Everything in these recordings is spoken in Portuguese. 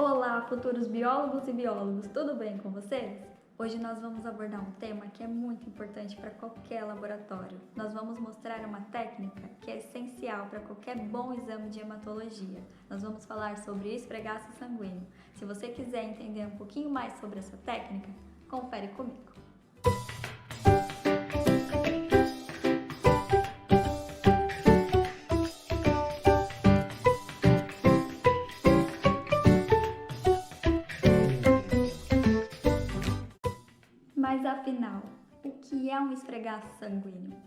Olá, futuros biólogos e biólogos, tudo bem com vocês? Hoje nós vamos abordar um tema que é muito importante para qualquer laboratório. Nós vamos mostrar uma técnica que é essencial para qualquer bom exame de hematologia. Nós vamos falar sobre esfregaço sanguíneo. Se você quiser entender um pouquinho mais sobre essa técnica, confere comigo. Mas afinal, o que é um esfregaço sanguíneo?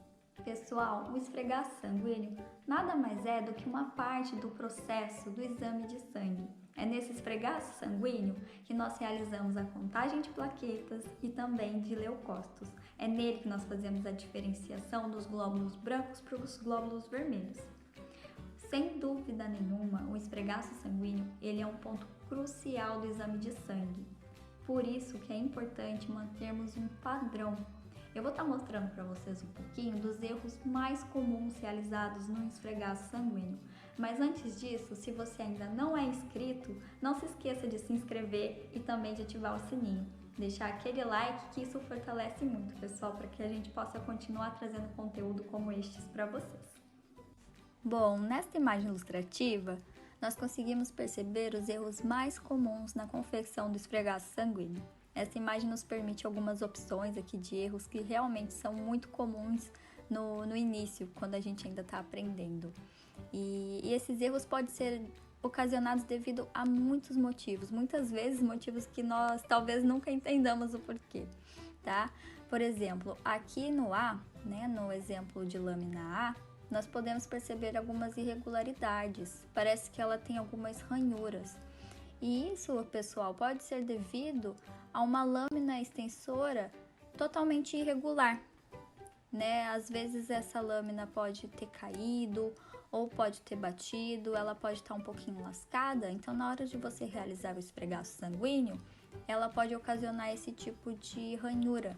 Pessoal, o esfregaço sanguíneo nada mais é do que uma parte do processo do exame de sangue. É nesse esfregaço sanguíneo que nós realizamos a contagem de plaquetas e também de leucócitos. É nele que nós fazemos a diferenciação dos glóbulos brancos para os glóbulos vermelhos. Sem dúvida nenhuma, o esfregaço sanguíneo ele é um ponto crucial do exame de sangue. Por isso que é importante mantermos um padrão. Eu vou estar mostrando para vocês um pouquinho dos erros mais comuns realizados no esfregaço sanguíneo. Mas antes disso, se você ainda não é inscrito, não se esqueça de se inscrever e também de ativar o sininho. Deixar aquele like que isso fortalece muito, pessoal, para que a gente possa continuar trazendo conteúdo como estes para vocês. Bom, nesta imagem ilustrativa, nós conseguimos perceber os erros mais comuns na confecção do esfregaço sanguíneo. Essa imagem nos permite algumas opções aqui de erros que realmente são muito comuns no início, quando a gente ainda está aprendendo. E esses erros podem ser ocasionados devido a muitos motivos, muitas vezes motivos que nós talvez nunca entendamos o porquê, tá? Por exemplo, aqui no A, né, no exemplo de lâmina A, nós podemos perceber algumas irregularidades. Parece que ela tem algumas ranhuras. E isso, pessoal, pode ser devido a uma lâmina extensora totalmente irregular, né? Às vezes essa lâmina pode ter caído ou pode ter batido, ela pode estar um pouquinho lascada. Então, na hora de você realizar o esfregaço sanguíneo, ela pode ocasionar esse tipo de ranhura.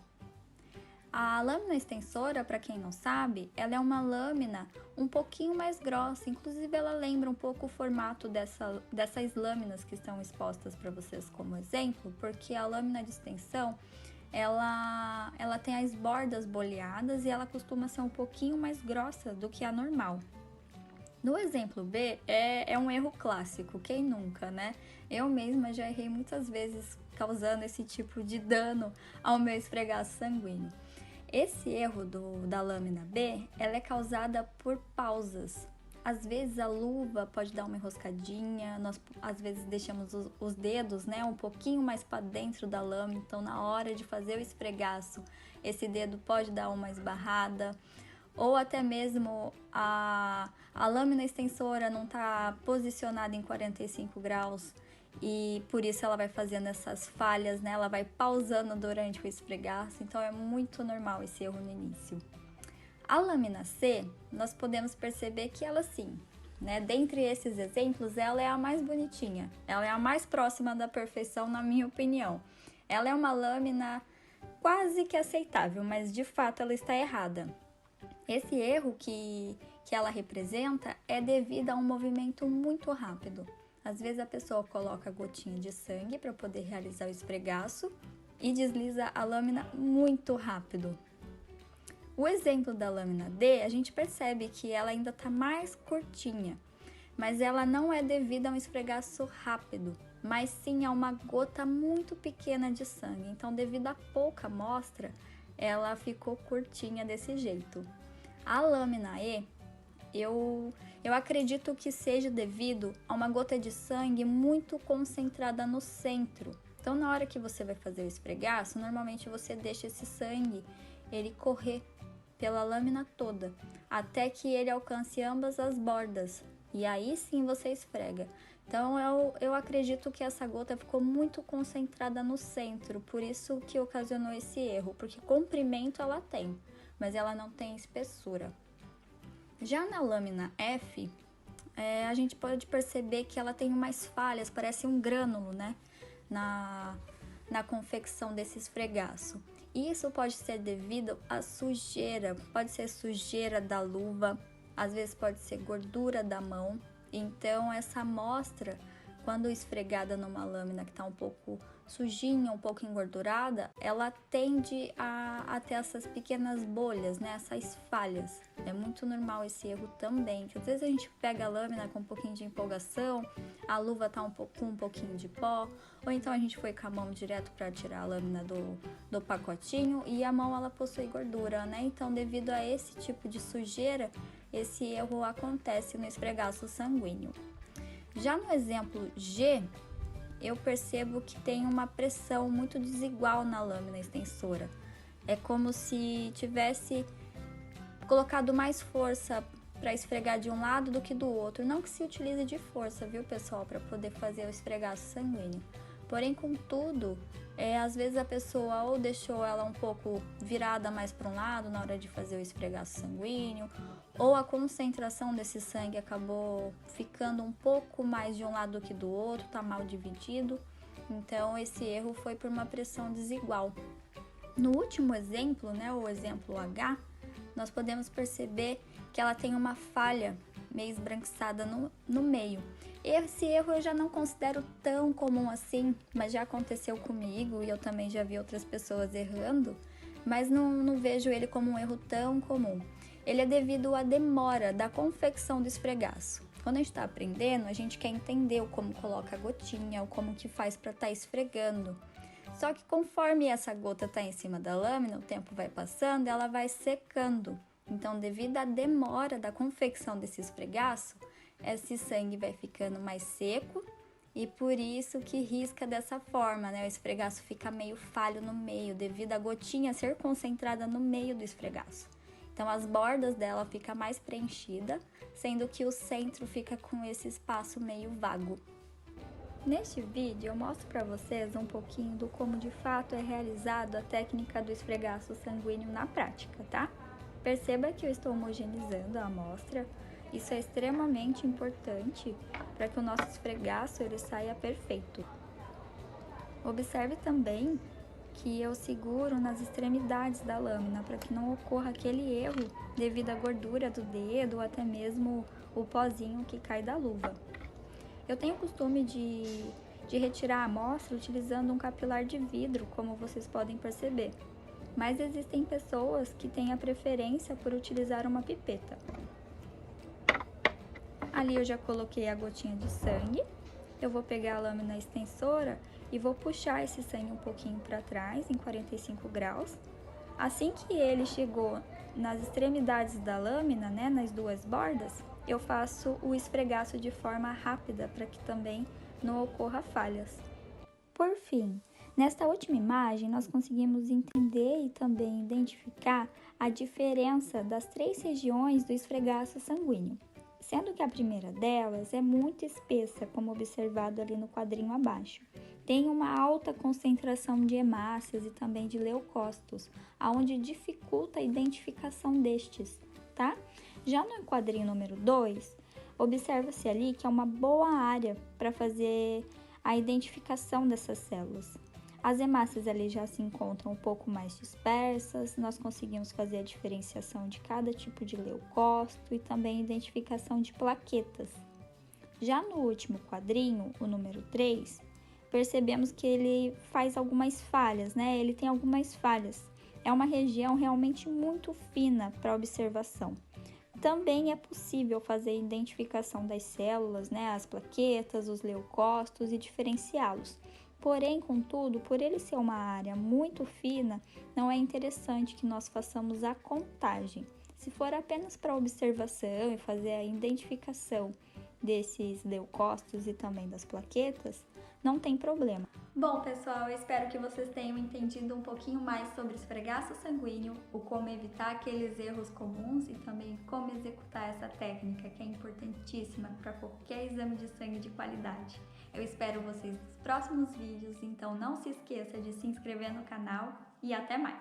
A lâmina extensora, para quem não sabe, ela é uma lâmina um pouquinho mais grossa, inclusive ela lembra um pouco o formato dessas lâminas que estão expostas para vocês como exemplo, porque a lâmina de extensão, ela tem as bordas boleadas e ela costuma ser um pouquinho mais grossa do que a normal. No exemplo B, é um erro clássico, quem nunca, né? Eu mesma já errei muitas vezes causando esse tipo de dano ao meu esfregaço sanguíneo. Esse erro da lâmina B, ela é causada por pausas. Às vezes a luva pode dar uma enroscadinha, nós às vezes deixamos os dedos, né, um pouquinho mais para dentro da lâmina, então na hora de fazer o esfregaço, esse dedo pode dar uma esbarrada, ou até mesmo a lâmina extensora não está posicionada em 45 graus e por isso ela vai fazendo essas falhas, né? Ela vai pausando durante o esfregaço, então é muito normal esse erro no início. A lâmina C, nós podemos perceber que ela sim, né? Dentre esses exemplos, ela é a mais bonitinha, ela é a mais próxima da perfeição, na minha opinião. Ela é uma lâmina quase que aceitável, mas de fato ela está errada. Esse erro que ela representa é devido a um movimento muito rápido. Às vezes a pessoa coloca a gotinha de sangue para poder realizar o esfregaço e desliza a lâmina muito rápido. O exemplo da lâmina D, a gente percebe que ela ainda está mais curtinha, mas ela não é devido a um esfregaço rápido, mas sim a uma gota muito pequena de sangue. Então, devido a pouca amostra, ela ficou curtinha desse jeito. A lâmina E, eu acredito que seja devido a uma gota de sangue muito concentrada no centro. Então, na hora que você vai fazer o esfregaço, normalmente você deixa esse sangue ele correr pela lâmina toda, até que ele alcance ambas as bordas. E aí sim você esfrega. Então, eu acredito que essa gota ficou muito concentrada no centro, por isso que ocasionou esse erro, porque comprimento ela tem, mas ela não tem espessura. Já na lâmina F, a gente pode perceber que ela tem umas falhas, parece um grânulo, né, na confecção desse esfregaço. Isso pode ser devido à sujeira, pode ser sujeira da luva, às vezes pode ser gordura da mão. Então essa amostra quando esfregada numa lâmina que está um pouco sujinha, um pouco engordurada, ela tende a ter essas pequenas bolhas, né? Essas falhas. É muito normal esse erro também, que às vezes a gente pega a lâmina com um pouquinho de empolgação, a luva tá com um pouquinho de pó, ou então a gente foi com a mão direto para tirar a lâmina do pacotinho e a mão ela possui gordura, né? Então, devido a esse tipo de sujeira, esse erro acontece no esfregaço sanguíneo. Já no exemplo G, eu percebo que tem uma pressão muito desigual na lâmina extensora. É como se tivesse colocado mais força para esfregar de um lado do que do outro. Não que se utilize de força, viu, pessoal, para poder fazer o esfregaço sanguíneo. Porém, contudo, às vezes a pessoa ou deixou ela um pouco virada mais para um lado na hora de fazer o esfregaço sanguíneo, ou a concentração desse sangue acabou ficando um pouco mais de um lado do que do outro, tá mal dividido. Então, esse erro foi por uma pressão desigual. No último exemplo, né, o exemplo H, nós podemos perceber que ela tem uma falha meio esbranquiçada no meio. Esse erro eu já não considero tão comum assim, mas já aconteceu comigo e eu também já vi outras pessoas errando, mas não vejo ele como um erro tão comum. Ele é devido à demora da confecção do esfregaço. Quando a gente está aprendendo, a gente quer entender como coloca a gotinha, ou como que faz para estar esfregando. Só que conforme essa gota está em cima da lâmina, o tempo vai passando, ela vai secando. Então, devido à demora da confecção desse esfregaço, esse sangue vai ficando mais seco e por isso que risca dessa forma, né? O esfregaço fica meio falho no meio, devido à gotinha ser concentrada no meio do esfregaço. Então, as bordas dela ficam mais preenchida, sendo que o centro fica com esse espaço meio vago. Neste vídeo eu mostro para vocês um pouquinho do como de fato é realizado a técnica do esfregaço sanguíneo na prática, tá? Perceba que eu estou homogeneizando a amostra, isso é extremamente importante para que o nosso esfregaço ele saia perfeito. Observe também que eu seguro nas extremidades da lâmina para que não ocorra aquele erro devido à gordura do dedo ou até mesmo o pozinho que cai da luva. Eu tenho o costume de retirar a amostra utilizando um capilar de vidro, como vocês podem perceber. Mas existem pessoas que têm a preferência por utilizar uma pipeta. Ali eu já coloquei a gotinha de sangue. Eu vou pegar a lâmina extensora e vou puxar esse sangue um pouquinho para trás, em 45 graus. Assim que ele chegou nas extremidades da lâmina, né, nas duas bordas, eu faço o esfregaço de forma rápida para que também não ocorra falhas. Por fim, nesta última imagem nós conseguimos entender e também identificar a diferença das 3 regiões do esfregaço sanguíneo, sendo que a primeira delas é muito espessa, como observado ali no quadrinho abaixo. Tem uma alta concentração de hemácias e também de leucócitos, onde dificulta a identificação destes, tá? Já no quadrinho número 2, observa-se ali que é uma boa área para fazer a identificação dessas células. As hemácias ali já se encontram um pouco mais dispersas, nós conseguimos fazer a diferenciação de cada tipo de leucócito e também a identificação de plaquetas. Já no último quadrinho, o número 3, percebemos que ele faz algumas falhas, né? Ele tem algumas falhas. É uma região realmente muito fina para observação. Também é possível fazer a identificação das células, né? As plaquetas, os leucócitos e diferenciá-los. Porém, contudo, por ele ser uma área muito fina, não é interessante que nós façamos a contagem. Se for apenas para observação e fazer a identificação desses leucócitos e também das plaquetas, não tem problema. Bom, pessoal, eu espero que vocês tenham entendido um pouquinho mais sobre esfregaço sanguíneo, o como evitar aqueles erros comuns e também como executar essa técnica que é importantíssima para qualquer exame de sangue de qualidade. Eu espero vocês nos próximos vídeos, então não se esqueça de se inscrever no canal e até mais!